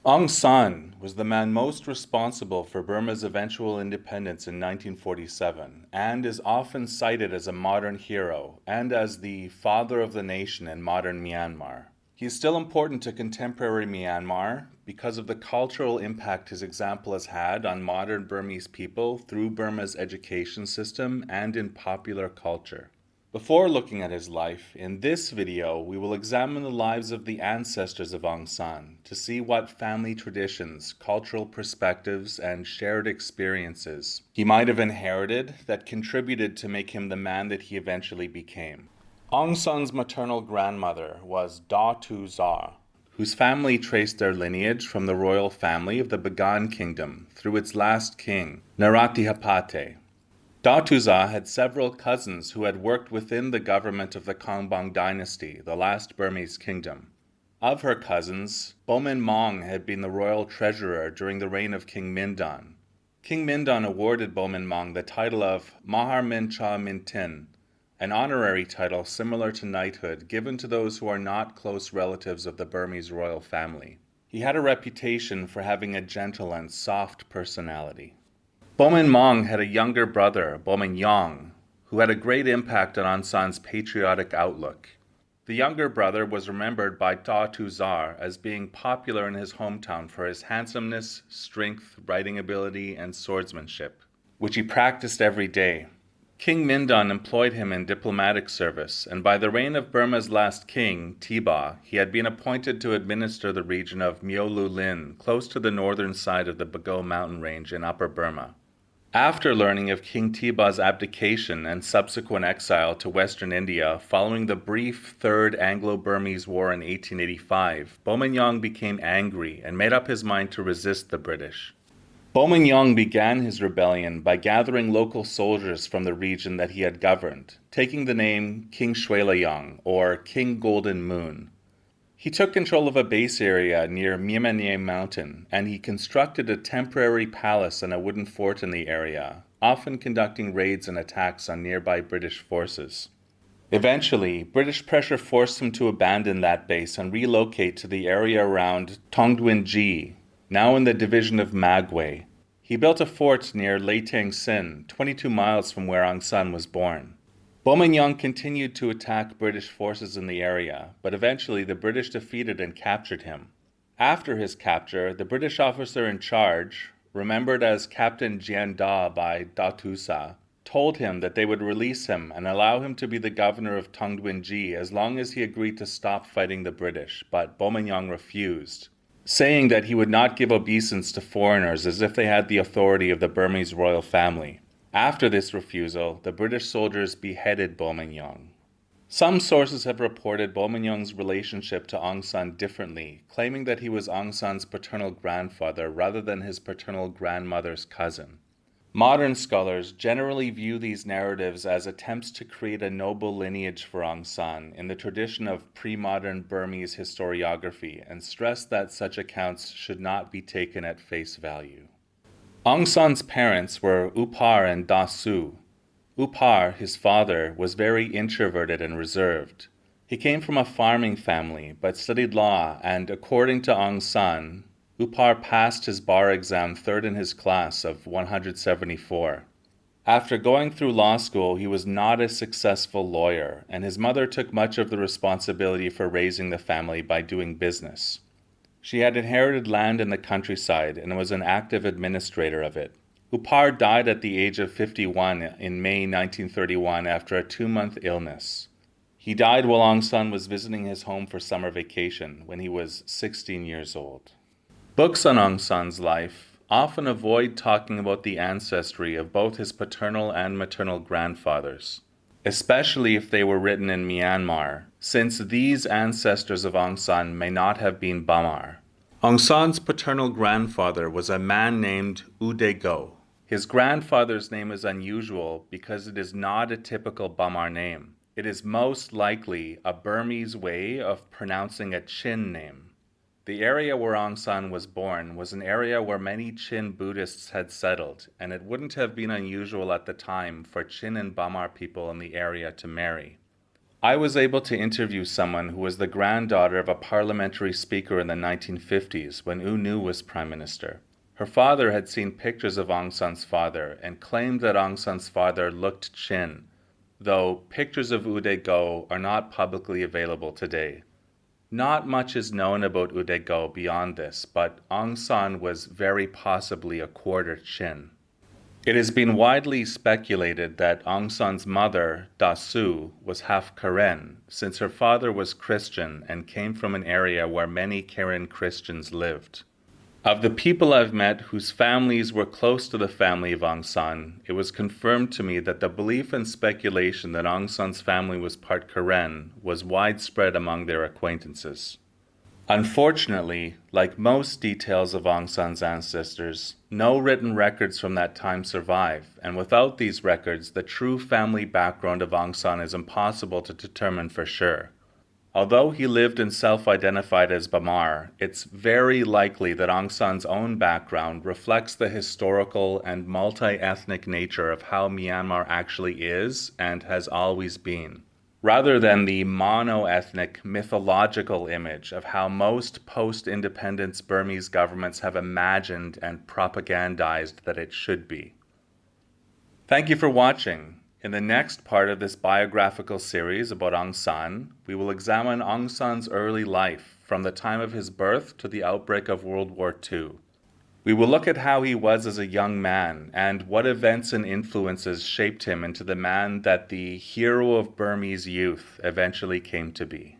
Aung San was the man most responsible for Burma's eventual independence in 1947 and is often cited as a modern hero and as the father of the nation in modern Myanmar. He is still important to contemporary Myanmar because of the cultural impact his example has had on modern Burmese people through Burma's education system and in popular culture. Before looking at his life, in this video we will examine the lives of the ancestors of Aung San to see what family traditions, cultural perspectives, and shared experiences he might have inherited that contributed to make him the man that he eventually became. Aung San's maternal grandmother was Daw Thu Zaw, whose family traced their lineage from the royal family of the Bagan kingdom through its last king, Narathihapathe. Daw Thu Zaw had several cousins who had worked within the government of the Kongbong dynasty, the last Burmese kingdom. Of her cousins, Min Maung had been the royal treasurer during the reign of King Mindon. King Mindon awarded Min Maung the title of Mahar Min Cha Min Tin, an honorary title similar to knighthood given to those who are not close relatives of the Burmese royal family. He had a reputation for having a gentle and soft personality. Min Maung had a younger brother, Min Yaung, who had a great impact on Aung San's patriotic outlook. The younger brother was remembered by Daw Thu Zaw as being popular in his hometown for his handsomeness, strength, writing ability, and swordsmanship, which he practiced every day. King Mindon employed him in diplomatic service, and by the reign of Burma's last king, Tiba, he had been appointed to administer the region of Myo Lin, close to the northern side of the Bago mountain range in Upper Burma. After learning of King Tiba's abdication and subsequent exile to Western India following the brief Third Anglo-Burmese War in 1885, Min Yaung became angry and made up his mind to resist the British. Min Yaung began his rebellion by gathering local soldiers from the region that he had governed, taking the name King Shwelayang, or King Golden Moon. He took control of a base area near Myat Aye mountain, and he constructed a temporary palace and a wooden fort in the area, often conducting raids and attacks on nearby British forces. Eventually, British pressure forced him to abandon that base and relocate to the area around Tongdwin-ji, now in the division of Magway. He built a fort near Latang Sin, 22 miles from where Aung San was born. Min Yaung continued to attack British forces in the area, but eventually the British defeated and captured him. After his capture, the British officer in charge, remembered as Captain Jian Da by Daw Thu Zaw, told him that they would release him and allow him to be the governor of Tongdwin-ji as long as he agreed to stop fighting the British, but Min Yaung refused, saying that he would not give obeisance to foreigners as if they had the authority of the Burmese royal family. After this refusal, the British soldiers beheaded Min Yaung. Some sources have reported Min Yaung's relationship to Aung San differently, claiming that he was Aung San's paternal grandfather rather than his paternal grandmother's cousin. Modern scholars generally view these narratives as attempts to create a noble lineage for Aung San in the tradition of pre-modern Burmese historiography and stress that such accounts should not be taken at face value. Aung San's parents were Upar and Daw Su. Upar, his father, was very introverted and reserved. He came from a farming family, but studied law, and according to Aung San, Upar passed his bar exam third in his class of 174. After going through law school, he was not a successful lawyer, and his mother took much of the responsibility for raising the family by doing business. She had inherited land in the countryside and was an active administrator of it. Upar died at the age of 51 in May 1931 after a 2-month illness. He died while Aung San was visiting his home for summer vacation when he was 16 years old. Books on Aung San's life often avoid talking about the ancestry of both his paternal and maternal grandfathers, especially if they were written in Myanmar, since these ancestors of Aung San may not have been Bamar. Aung San's paternal grandfather was a man named Dae Ko. His grandfather's name is unusual because it is not a typical Bamar name. It is most likely a Burmese way of pronouncing a Chin name. The area where Aung San was born was an area where many Chin Buddhists had settled, and it wouldn't have been unusual at the time for Chin and Bamar people in the area to marry. I was able to interview someone who was the granddaughter of a parliamentary speaker in the 1950s when U Nu was prime minister. Her father had seen pictures of Aung San's father and claimed that Aung San's father looked Chin, though pictures of U Dae Ko are not publicly available today. Not much is known about U Dae Ko beyond this, but Aung San was very possibly a quarter Chin. It has been widely speculated that Aung San's mother, Daw Su, was half Karen, since her father was Christian and came from an area where many Karen Christians lived. Of the people I've met whose families were close to the family of Aung San, it was confirmed to me that the belief and speculation that Aung San's family was part Karen was widespread among their acquaintances. Unfortunately, like most details of Aung San's ancestors, no written records from that time survive, and without these records, the true family background of Aung San is impossible to determine for sure. Although he lived and self-identified as Bamar, it's very likely that Aung San's own background reflects the historical and multi-ethnic nature of how Myanmar actually is and has always been, rather than the mono-ethnic mythological image of how most post-independence Burmese governments have imagined and propagandized that it should be. Thank you for watching. In the next part of this biographical series about Aung San, we will examine Aung San's early life from the time of his birth to the outbreak of World War II. We will look at how he was as a young man and what events and influences shaped him into the man that the hero of Burmese youth eventually came to be.